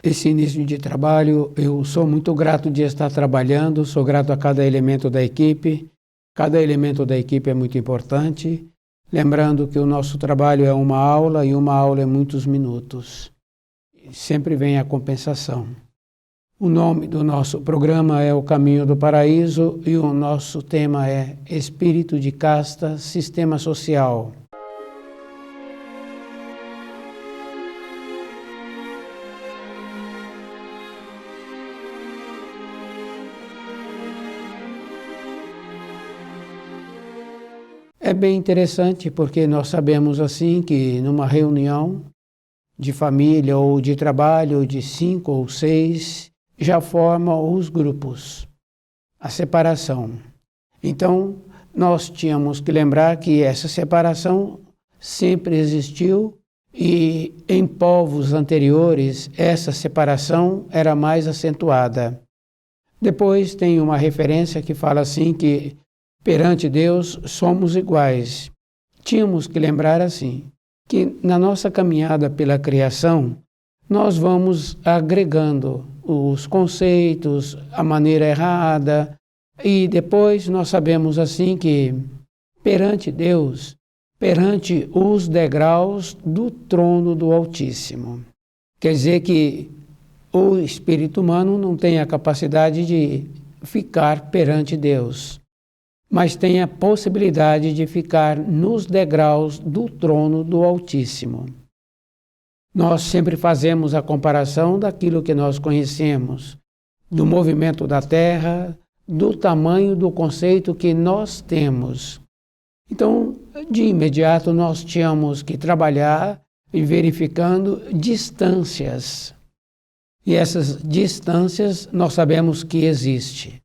esse início de trabalho, eu sou muito grato de estar trabalhando, sou grato a cada elemento da equipe. Cada elemento da equipe é muito importante. Lembrando que o nosso trabalho é uma aula e uma aula é muitos minutos. Sempre vem a compensação. O nome do nosso programa é O Caminho do Paraíso e o nosso tema é Espírito de Casta, Sistema Social. É bem interessante porque nós sabemos assim que numa reunião de família ou de trabalho de 5 ou 6 já formam os grupos, a separação. Então nós tínhamos que lembrar que essa separação sempre existiu e em povos anteriores essa separação era mais acentuada. Depois tem uma referência que fala assim que perante Deus somos iguais. Tínhamos que lembrar assim, que na nossa caminhada pela criação, nós vamos agregando os conceitos, a maneira errada, e depois nós sabemos assim que perante Deus, perante os degraus do trono do Altíssimo. Quer dizer que o espírito humano não tem a capacidade de ficar perante Deus, mas tem a possibilidade de ficar nos degraus do trono do Altíssimo. Nós sempre fazemos a comparação daquilo que nós conhecemos, do movimento da Terra, do tamanho do conceito que nós temos. Então, de imediato, nós tínhamos que trabalhar e verificando distâncias. E essas distâncias nós sabemos que existem.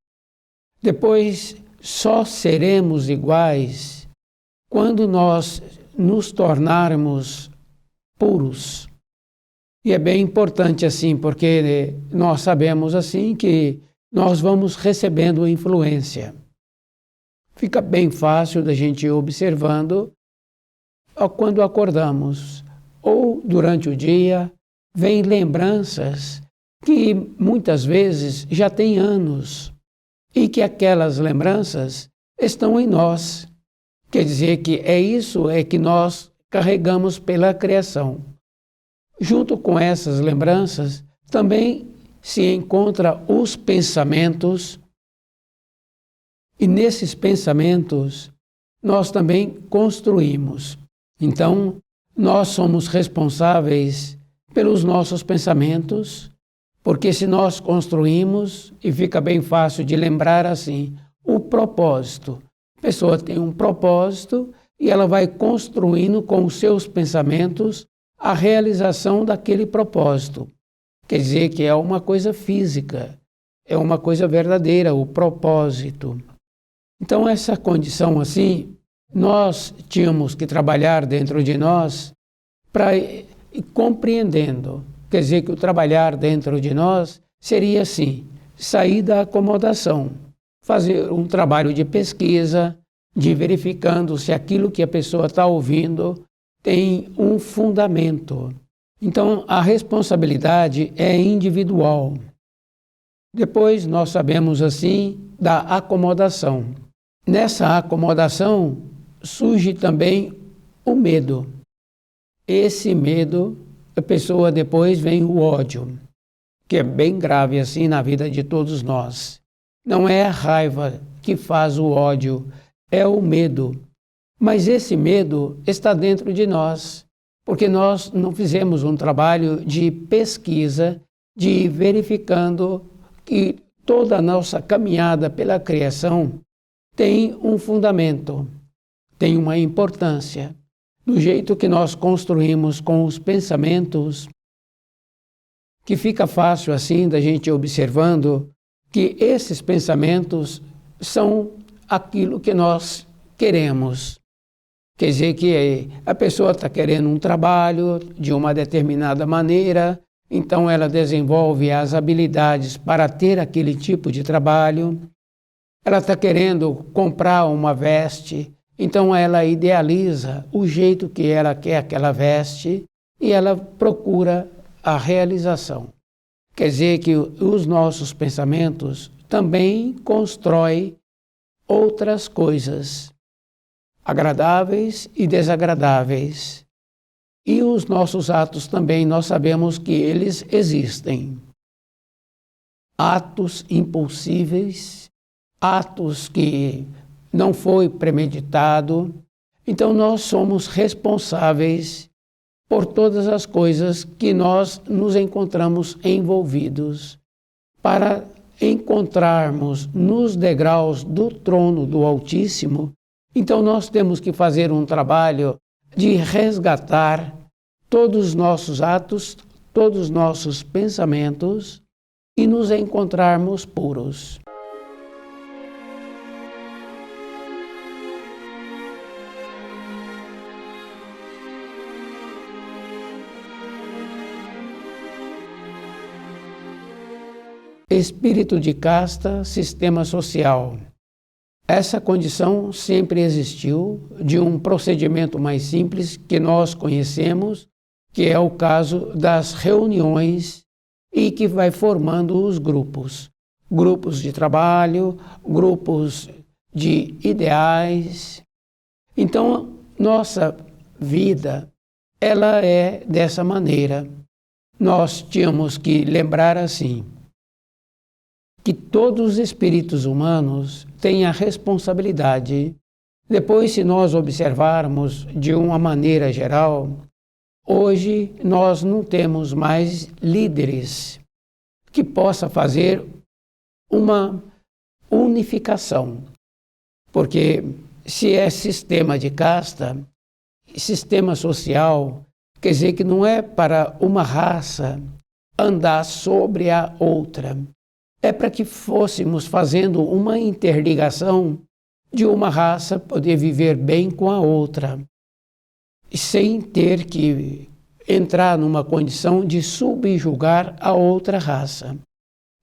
Depois, só seremos iguais quando nós nos tornarmos puros. E é bem importante assim, porque nós sabemos assim que nós vamos recebendo influência. Fica bem fácil da gente ir observando quando acordamos ou durante o dia, vem lembranças que muitas vezes já têm anos. E que aquelas lembranças estão em nós. Quer dizer que é isso que nós carregamos pela criação. Junto com essas lembranças, também se encontram os pensamentos, e nesses pensamentos nós também construímos. Então, nós somos responsáveis pelos nossos pensamentos, porque se nós construímos, e fica bem fácil de lembrar assim, o propósito. A pessoa tem um propósito e ela vai construindo com os seus pensamentos a realização daquele propósito. Quer dizer que é uma coisa física, é uma coisa verdadeira, o propósito. Então essa condição assim, nós tínhamos que trabalhar dentro de nós para ir compreendendo. Quer dizer que o trabalhar dentro de nós seria assim, sair da acomodação, fazer um trabalho de pesquisa, de verificando se aquilo que a pessoa está ouvindo tem um fundamento. Então, a responsabilidade é individual. Depois, nós sabemos assim da acomodação. Nessa acomodação surge também o medo. Esse medo, a pessoa depois vem o ódio, que é bem grave assim na vida de todos nós. Não é a raiva que faz o ódio, é o medo. Mas esse medo está dentro de nós, porque nós não fizemos um trabalho de pesquisa, de ir verificando que toda a nossa caminhada pela criação tem um fundamento, tem uma importância. Do jeito que nós construímos com os pensamentos, que fica fácil assim da gente observando que esses pensamentos são aquilo que nós queremos. Quer dizer que a pessoa está querendo um trabalho de uma determinada maneira, então ela desenvolve as habilidades para ter aquele tipo de trabalho. Ela está querendo comprar uma veste, então ela idealiza o jeito que ela quer aquela veste e ela procura a realização. Quer dizer que os nossos pensamentos também constroem outras coisas, agradáveis e desagradáveis. E os nossos atos também, nós sabemos que eles existem. Atos impulsíveis, atos que não foi premeditado. Então nós somos responsáveis por todas as coisas que nós nos encontramos envolvidos. Para encontrarmos nos degraus do trono do Altíssimo, então nós temos que fazer um trabalho de resgatar todos os nossos atos, todos os nossos pensamentos e nos encontrarmos puros. Espírito de casta, sistema social. Essa condição sempre existiu de um procedimento mais simples que nós conhecemos, que é o caso das reuniões e que vai formando os grupos. Grupos de trabalho, grupos de ideais. Então, nossa vida, ela é dessa maneira. Nós tínhamos que lembrar assim, que todos os espíritos humanos têm a responsabilidade. Depois, se nós observarmos de uma maneira geral, hoje nós não temos mais líderes que possa fazer uma unificação. Porque se é sistema de casta, sistema social, quer dizer que não é para uma raça andar sobre a outra. É para que fôssemos fazendo uma interligação de uma raça poder viver bem com a outra, sem ter que entrar numa condição de subjugar a outra raça.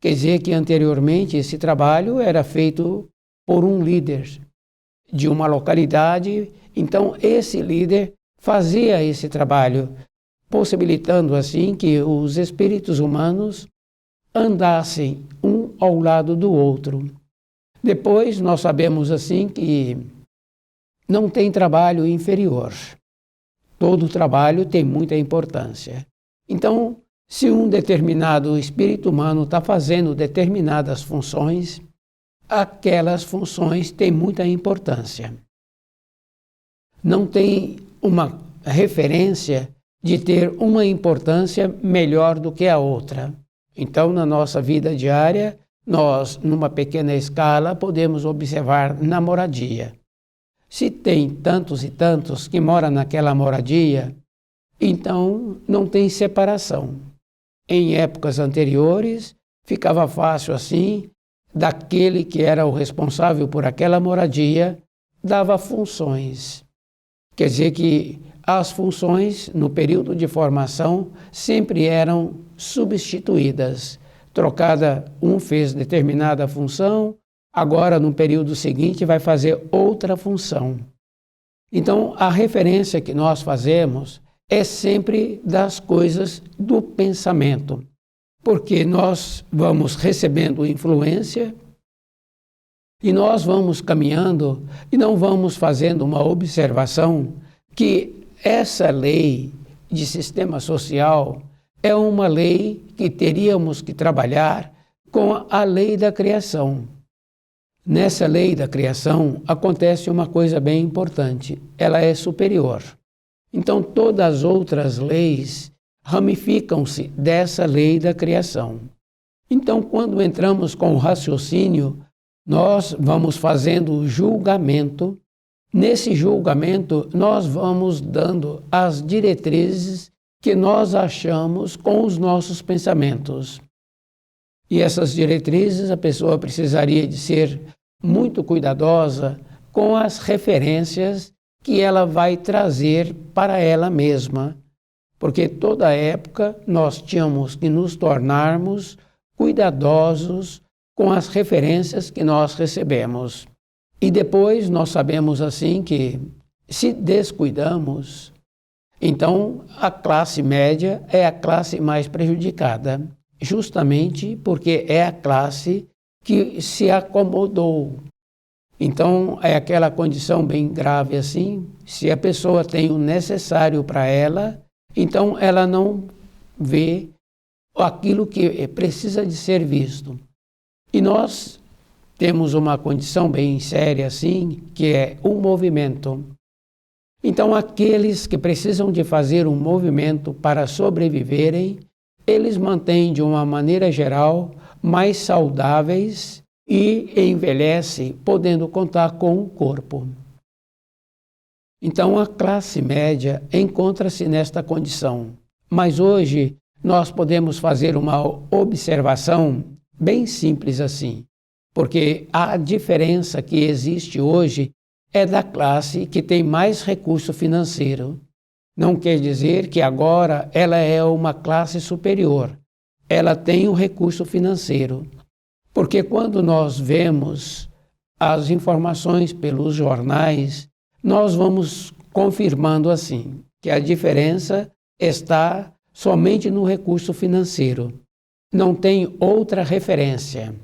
Quer dizer que anteriormente esse trabalho era feito por um líder de uma localidade, então esse líder fazia esse trabalho, possibilitando assim que os espíritos humanos andassem um ao lado do outro. Depois nós sabemos assim que não tem trabalho inferior. Todo trabalho tem muita importância. Então, se um determinado espírito humano está fazendo determinadas funções, aquelas funções têm muita importância. Não tem uma referência de ter uma importância melhor do que a outra. Então, na nossa vida diária, nós, numa pequena escala, podemos observar na moradia. Se tem tantos e tantos que moram naquela moradia, então não tem separação. Em épocas anteriores, ficava fácil assim, daquele que era o responsável por aquela moradia, dava funções. Quer dizer que as funções, no período de formação, sempre eram substituídas. Trocada, um fez determinada função, agora no período seguinte vai fazer outra função. Então, a referência que nós fazemos é sempre das coisas do pensamento, porque nós vamos recebendo influência e nós vamos caminhando e não vamos fazendo uma observação que essa lei de sistema social é uma lei que teríamos que trabalhar com a lei da criação. Nessa lei da criação acontece uma coisa bem importante, ela é superior. Então todas as outras leis ramificam-se dessa lei da criação. Então quando entramos com o raciocínio, nós vamos fazendo o julgamento. Nesse julgamento, nós vamos dando as diretrizes que nós achamos com os nossos pensamentos. E essas diretrizes, a pessoa precisaria de ser muito cuidadosa com as referências que ela vai trazer para ela mesma, porque toda época nós tínhamos que nos tornarmos cuidadosos com as referências que nós recebemos. E depois nós sabemos assim que, se descuidamos, então a classe média é a classe mais prejudicada. justamente porque é a classe que se acomodou. Então, é aquela condição bem grave assim, se a pessoa tem o necessário para ela, então ela não vê aquilo que precisa de ser visto. E nós temos uma condição bem séria assim, que é o movimento. Então, aqueles que precisam de fazer um movimento para sobreviverem, eles mantêm de uma maneira geral mais saudáveis e envelhecem podendo contar com o corpo. Então, a classe média encontra-se nesta condição. Mas hoje nós podemos fazer uma observação bem simples assim, porque a diferença que existe hoje é da classe que tem mais recurso financeiro. Não quer dizer que agora ela é uma classe superior. Ela tem o recurso financeiro. Porque quando nós vemos as informações pelos jornais, nós vamos confirmando assim, que a diferença está somente no recurso financeiro. Não tem outra referência.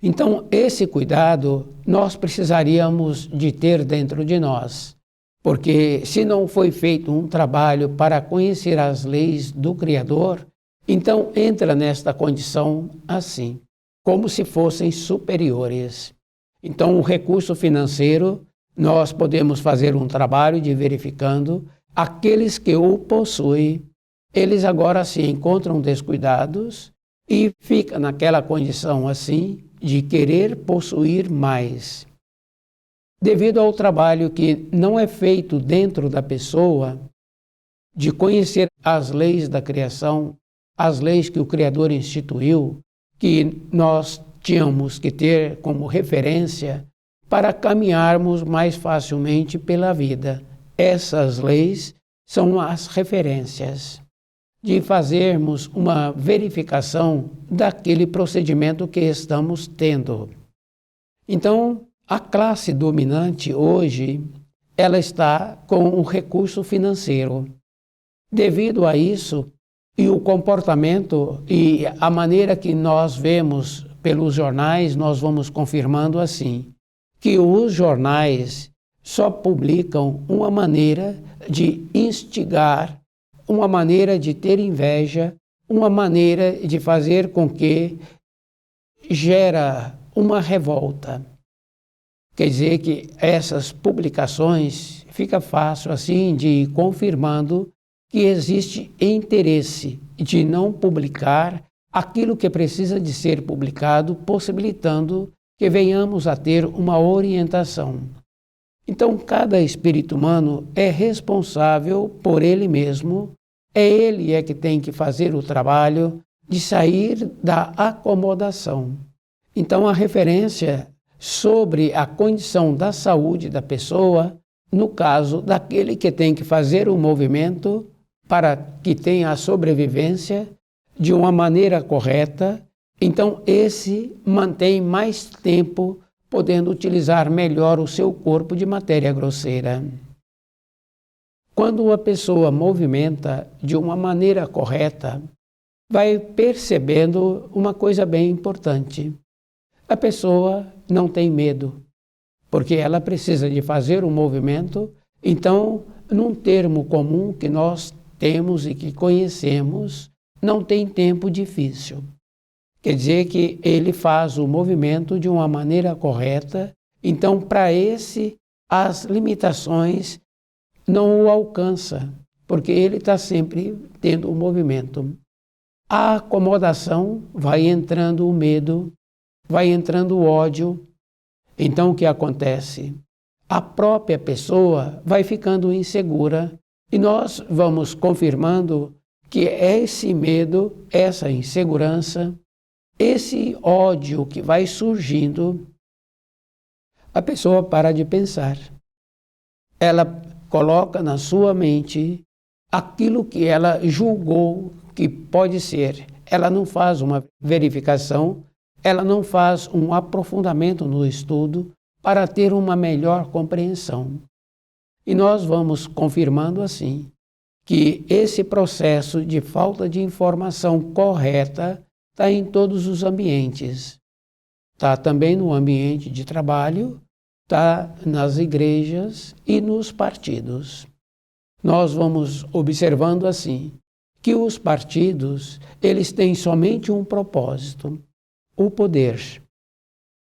Então, esse cuidado nós precisaríamos de ter dentro de nós, porque se não foi feito um trabalho para conhecer as leis do Criador, então entra nesta condição assim, como se fossem superiores. Então, o recurso financeiro, nós podemos fazer um trabalho de verificando aqueles que o possuem, eles agora se encontram descuidados e fica naquela condição assim de querer possuir mais. Devido ao trabalho que não é feito dentro da pessoa, de conhecer as leis da criação, as leis que o Criador instituiu, que nós tínhamos que ter como referência para caminharmos mais facilmente pela vida. Essas leis são as referências de fazermos uma verificação daquele procedimento que estamos tendo. Então, a classe dominante hoje, ela está com o recurso financeiro. Devido a isso, e o comportamento e a maneira que nós vemos pelos jornais, nós vamos confirmando assim, que os jornais só publicam uma maneira de instigar, uma maneira de ter inveja, uma maneira de fazer com que gera uma revolta. Quer dizer que essas publicações fica fácil assim de ir confirmando que existe interesse de não publicar aquilo que precisa de ser publicado, possibilitando que venhamos a ter uma orientação. Então, cada espírito humano é responsável por ele mesmo, é ele que tem que fazer o trabalho de sair da acomodação. Então, a referência sobre a condição da saúde da pessoa, no caso daquele que tem que fazer o movimento para que tenha a sobrevivência de uma maneira correta, então esse mantém mais tempo podendo utilizar melhor o seu corpo de matéria grosseira. Quando uma pessoa movimenta de uma maneira correta, vai percebendo uma coisa bem importante. A pessoa não tem medo, porque ela precisa de fazer um movimento, então, num termo comum que nós temos e que conhecemos, não tem tempo difícil. Quer dizer que ele faz o movimento de uma maneira correta, então para esse as limitações não o alcançam, porque ele está sempre tendo o movimento. A acomodação vai entrando o medo, vai entrando o ódio. Então o que acontece? A própria pessoa vai ficando insegura e nós vamos confirmando que esse medo, essa insegurança, esse ódio que vai surgindo, a pessoa para de pensar. Ela coloca na sua mente aquilo que ela julgou que pode ser. Ela não faz uma verificação, ela não faz um aprofundamento no estudo para ter uma melhor compreensão. E nós vamos confirmando assim, que esse processo de falta de informação correta está em todos os ambientes. Está também no ambiente de trabalho, está nas igrejas e nos partidos. Nós vamos observando assim, que os partidos, eles têm somente um propósito, o poder.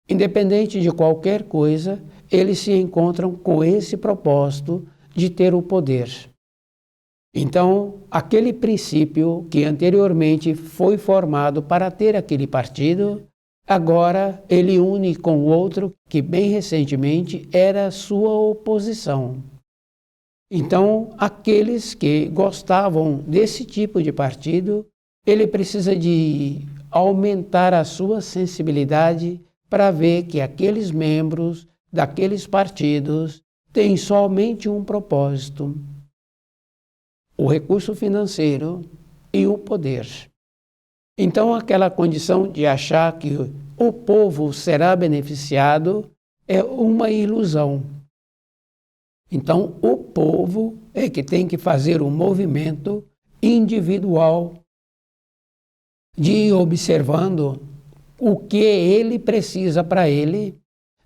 Independente de qualquer coisa, eles se encontram com esse propósito de ter o poder. Então, aquele princípio que anteriormente foi formado para ter aquele partido, agora ele une com o outro que bem recentemente era sua oposição. Então, aqueles que gostavam desse tipo de partido, ele precisa de aumentar a sua sensibilidade para ver que aqueles membros daqueles partidos têm somente um propósito: o recurso financeiro e o poder. Então, aquela condição de achar que o povo será beneficiado é uma ilusão. Então, o povo é que tem que fazer um movimento individual de ir observando o que ele precisa para ele.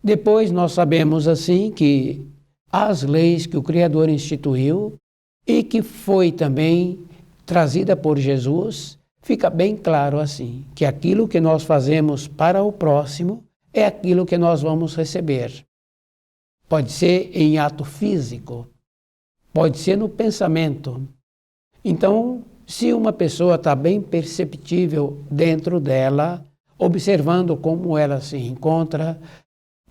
Depois nós sabemos assim que as leis que o Criador instituiu e que foi também trazida por Jesus, fica bem claro assim, que aquilo que nós fazemos para o próximo é aquilo que nós vamos receber. Pode ser em ato físico, pode ser no pensamento. Então, se uma pessoa está bem perceptível dentro dela, observando como ela se encontra,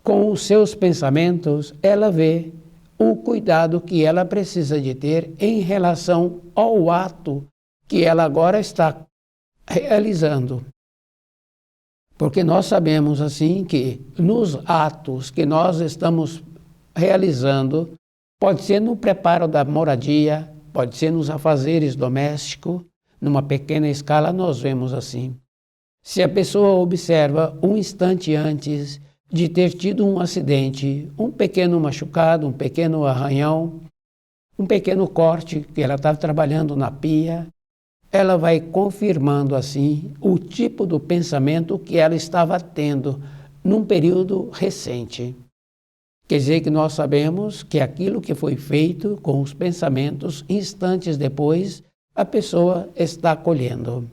com os seus pensamentos, ela vê o cuidado que ela precisa de ter em relação ao ato que ela agora está realizando. Porque nós sabemos assim que nos atos que nós estamos realizando, pode ser no preparo da moradia, pode ser nos afazeres domésticos, numa pequena escala nós vemos assim. Se a pessoa observa um instante antes de ter tido um acidente, um pequeno machucado, um pequeno arranhão, um pequeno corte que ela estava trabalhando na pia, ela vai confirmando assim o tipo do pensamento que ela estava tendo num período recente. Quer dizer que nós sabemos que aquilo que foi feito com os pensamentos, instantes depois, a pessoa está colhendo.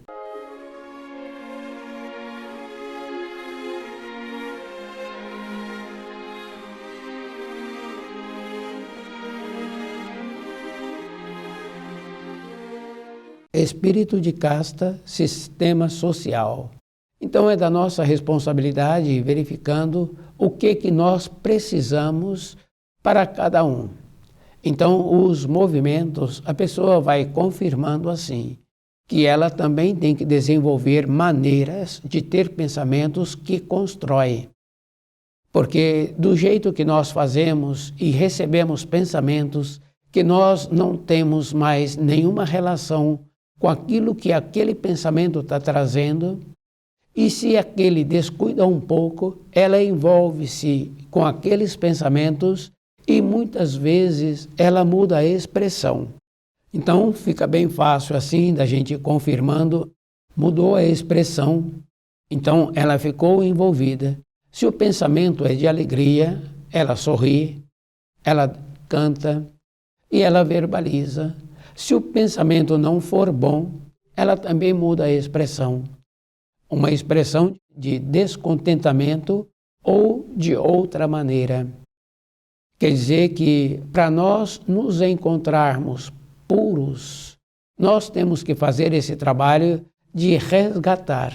Espírito de casta, sistema social. Então é da nossa responsabilidade ir verificando o que nós precisamos para cada um. Então os movimentos, a pessoa vai confirmando assim, que ela também tem que desenvolver maneiras de ter pensamentos que constroem. Porque do jeito que nós fazemos e recebemos pensamentos que nós não temos mais nenhuma relação com aquilo que aquele pensamento está trazendo, e se aquele descuida um pouco, ela envolve-se com aqueles pensamentos e muitas vezes ela muda a expressão. Então fica bem fácil assim da gente ir confirmando, mudou a expressão, então ela ficou envolvida. Se o pensamento é de alegria, ela sorri, ela canta e ela verbaliza. Se o pensamento não for bom, ela também muda a expressão. Uma expressão de descontentamento ou de outra maneira. Quer dizer que para nós nos encontrarmos puros, nós temos que fazer esse trabalho de resgatar.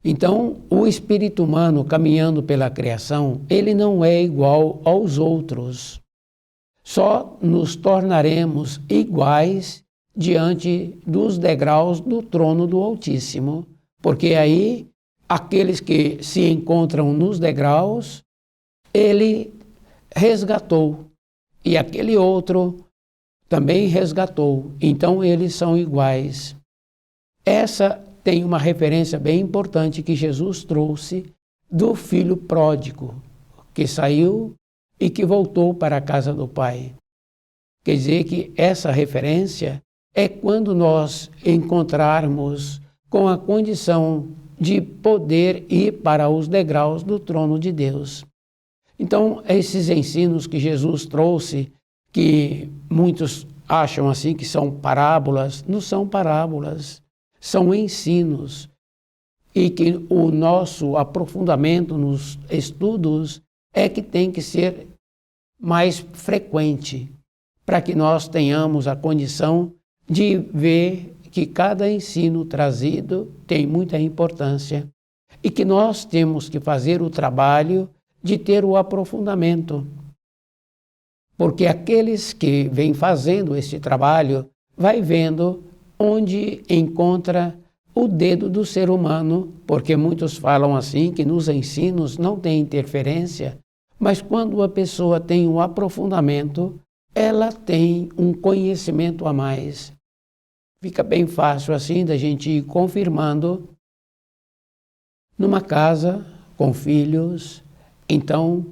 Então, o espírito humano caminhando pela criação, ele não é igual aos outros. Só nos tornaremos iguais diante dos degraus do trono do Altíssimo, porque aí aqueles que se encontram nos degraus, ele resgatou, e aquele outro também resgatou, então eles são iguais. Essa tem uma referência bem importante que Jesus trouxe do filho pródigo, que saiu e que voltou para a casa do pai. Quer dizer que essa referência é quando nós encontrarmos com a condição de poder ir para os degraus do trono de Deus. Então, esses ensinos que Jesus trouxe, que muitos acham assim que são parábolas, não são parábolas, são ensinos. E que o nosso aprofundamento nos estudos é que tem que ser mais frequente, para que nós tenhamos a condição de ver que cada ensino trazido tem muita importância e que nós temos que fazer o trabalho de ter o aprofundamento. Porque aqueles que vêm fazendo esse trabalho vai vendo onde encontra o dedo do ser humano, porque muitos falam assim que nos ensinos não tem interferência, mas quando a pessoa tem um aprofundamento, ela tem um conhecimento a mais. Fica bem fácil assim da gente ir confirmando numa casa com filhos. Então,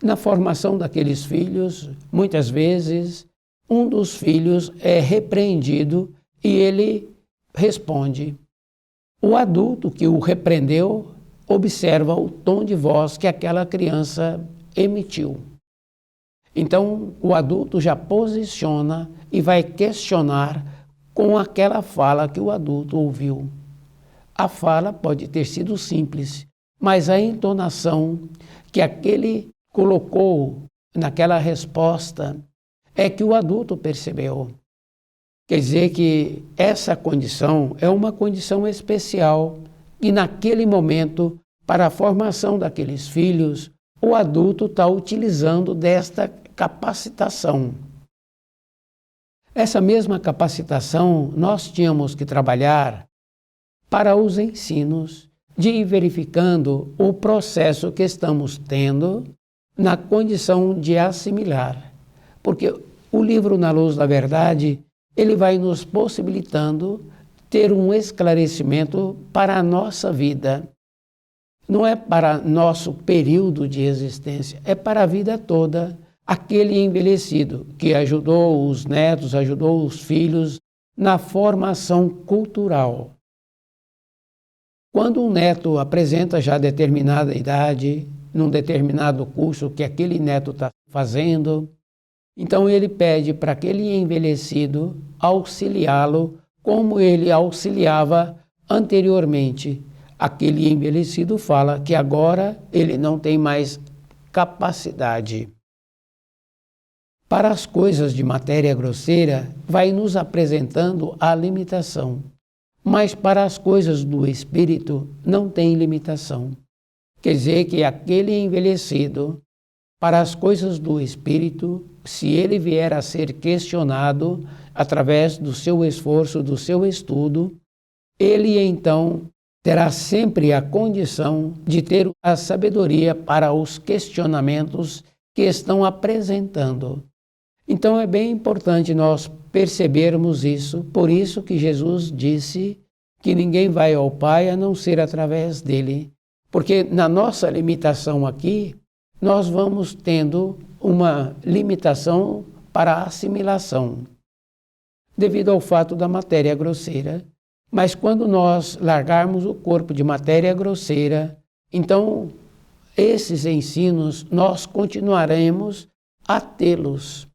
na formação daqueles filhos, muitas vezes, um dos filhos é repreendido e ele responde. O adulto que o repreendeu observa o tom de voz que aquela criança emitiu. Então, o adulto já posiciona e vai questionar com aquela fala que o adulto ouviu. A fala pode ter sido simples, mas a entonação que aquele colocou naquela resposta é que o adulto percebeu. Quer dizer que essa condição é uma condição especial e naquele momento, para a formação daqueles filhos, o adulto está utilizando desta capacitação. Essa mesma capacitação nós tínhamos que trabalhar para os ensinos, de ir verificando o processo que estamos tendo na condição de assimilar. Porque o livro Na Luz da Verdade, ele vai nos possibilitando ter um esclarecimento para a nossa vida. Não é para nosso período de existência, é para a vida toda. Aquele envelhecido que ajudou os netos, ajudou os filhos na formação cultural. Quando um neto apresenta já determinada idade, num determinado curso que aquele neto está fazendo, então ele pede para aquele envelhecido auxiliá-lo como ele auxiliava anteriormente. Aquele envelhecido fala que agora ele não tem mais capacidade. Para as coisas de matéria grosseira, vai nos apresentando a limitação. Mas para as coisas do espírito, não tem limitação. Quer dizer que aquele envelhecido, para as coisas do espírito, se ele vier a ser questionado através do seu esforço, do seu estudo, ele então terá sempre a condição de ter a sabedoria para os questionamentos que estão apresentando. Então é bem importante nós percebermos isso, por isso que Jesus disse que ninguém vai ao Pai a não ser através dele. Porque na nossa limitação aqui, nós vamos tendo uma limitação para a assimilação, devido ao fato da matéria grosseira. Mas quando nós largarmos o corpo de matéria grosseira, então esses ensinos nós continuaremos a tê-los.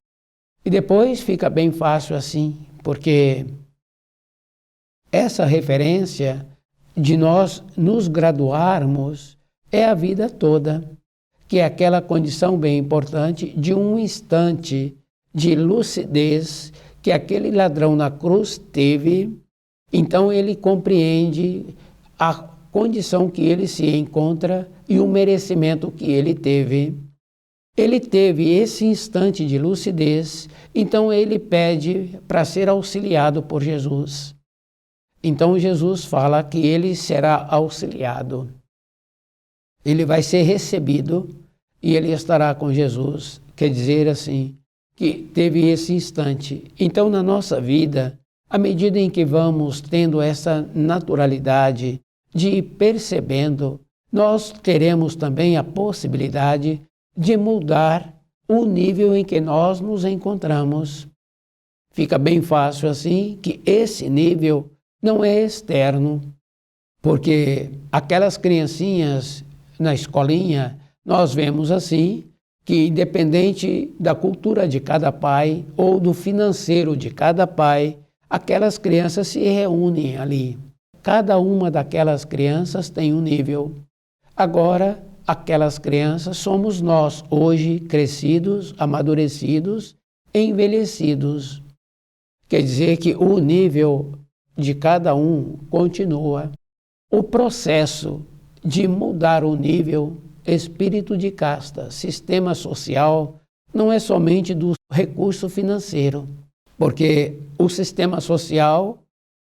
E depois fica bem fácil assim, porque essa referência de nós nos graduarmos é a vida toda, que é aquela condição bem importante de um instante de lucidez que aquele ladrão na cruz teve. Então ele compreende a condição que ele se encontra e o merecimento que ele teve. Ele teve esse instante de lucidez, então ele pede para ser auxiliado por Jesus. Então Jesus fala que ele será auxiliado. Ele vai ser recebido e ele estará com Jesus. Quer dizer assim, que teve esse instante. Então na nossa vida, à medida em que vamos tendo essa naturalidade de ir percebendo, nós teremos também a possibilidade de mudar o nível em que nós nos encontramos. Fica bem fácil assim que esse nível não é externo, porque aquelas criancinhas na escolinha, nós vemos assim, que independente da cultura de cada pai ou do financeiro de cada pai, aquelas crianças se reúnem ali. Cada uma daquelas crianças tem um nível. Agora, aquelas crianças somos nós, hoje crescidos, amadurecidos, envelhecidos. Quer dizer que o nível de cada um continua. O processo de mudar o nível, espírito de casta, sistema social, não é somente do recurso financeiro, porque o sistema social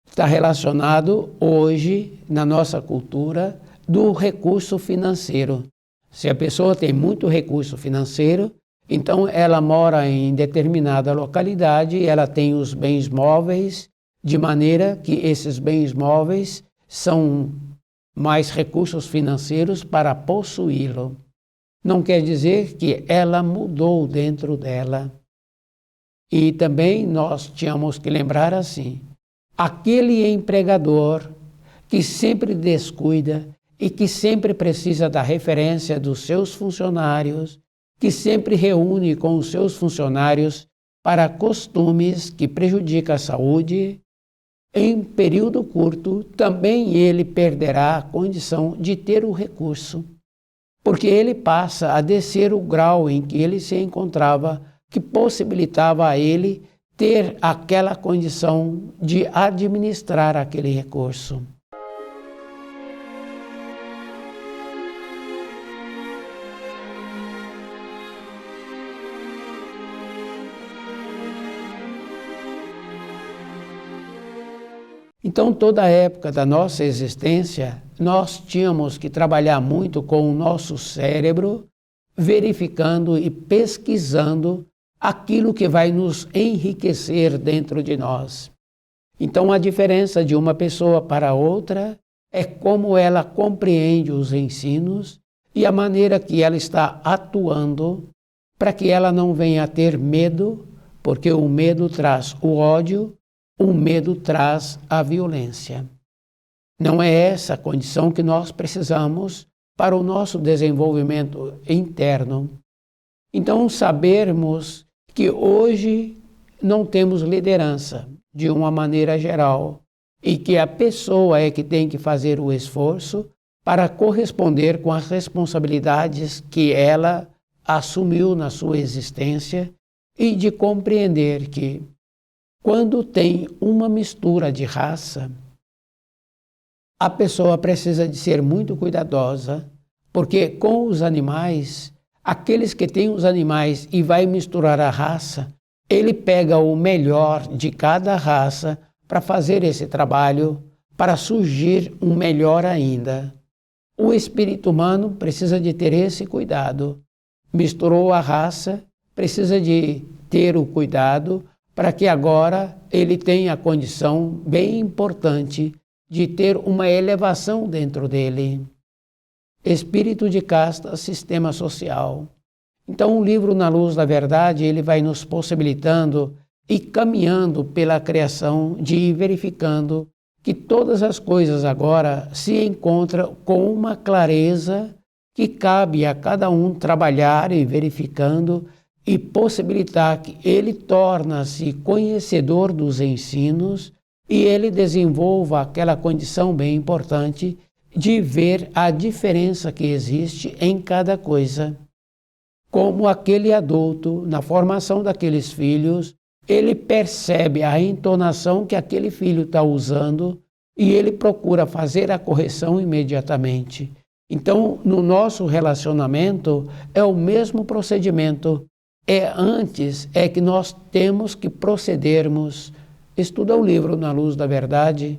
está relacionado hoje, na nossa cultura, do recurso financeiro. Se a pessoa tem muito recurso financeiro, então ela mora em determinada localidade e ela tem os bens móveis, de maneira que esses bens móveis são mais recursos financeiros para possuí-lo. Não quer dizer que ela mudou dentro dela. E também nós tínhamos que lembrar assim, aquele empregador que sempre descuida e que sempre precisa da referência dos seus funcionários, que sempre reúne com os seus funcionários para costumes que prejudicam a saúde, em período curto, também ele perderá a condição de ter o recurso, porque ele passa a descer o grau em que ele se encontrava, que possibilitava a ele ter aquela condição de administrar aquele recurso. Então, toda a época da nossa existência, nós tínhamos que trabalhar muito com o nosso cérebro, verificando e pesquisando aquilo que vai nos enriquecer dentro de nós. Então, a diferença de uma pessoa para outra é como ela compreende os ensinos e a maneira que ela está atuando para que ela não venha a ter medo, porque o medo traz o ódio. O medo traz a violência. Não é essa a condição que nós precisamos para o nosso desenvolvimento interno. Então, sabermos que hoje não temos liderança de uma maneira geral e que a pessoa é que tem que fazer o esforço para corresponder com as responsabilidades que ela assumiu na sua existência e de compreender que quando tem uma mistura de raça, a pessoa precisa de ser muito cuidadosa, porque com os animais, aqueles que têm os animais e vai misturar a raça, ele pega o melhor de cada raça para fazer esse trabalho, para surgir um melhor ainda. O espírito humano precisa de ter esse cuidado. Misturou a raça, precisa de ter o cuidado para que agora ele tenha a condição bem importante de ter uma elevação dentro dele. Espírito de casta, sistema social. Então o livro Na Luz da Verdade, ele vai nos possibilitando e caminhando pela criação de ir verificando que todas as coisas agora se encontram com uma clareza que cabe a cada um trabalhar e verificando e possibilitar que ele torna-se conhecedor dos ensinos e ele desenvolva aquela condição bem importante de ver a diferença que existe em cada coisa. Como aquele adulto, na formação daqueles filhos, ele percebe a entonação que aquele filho está usando e ele procura fazer a correção imediatamente. Então, no nosso relacionamento, é o mesmo procedimento. Antes é que nós temos que procedermos. Estuda o livro Na Luz da Verdade.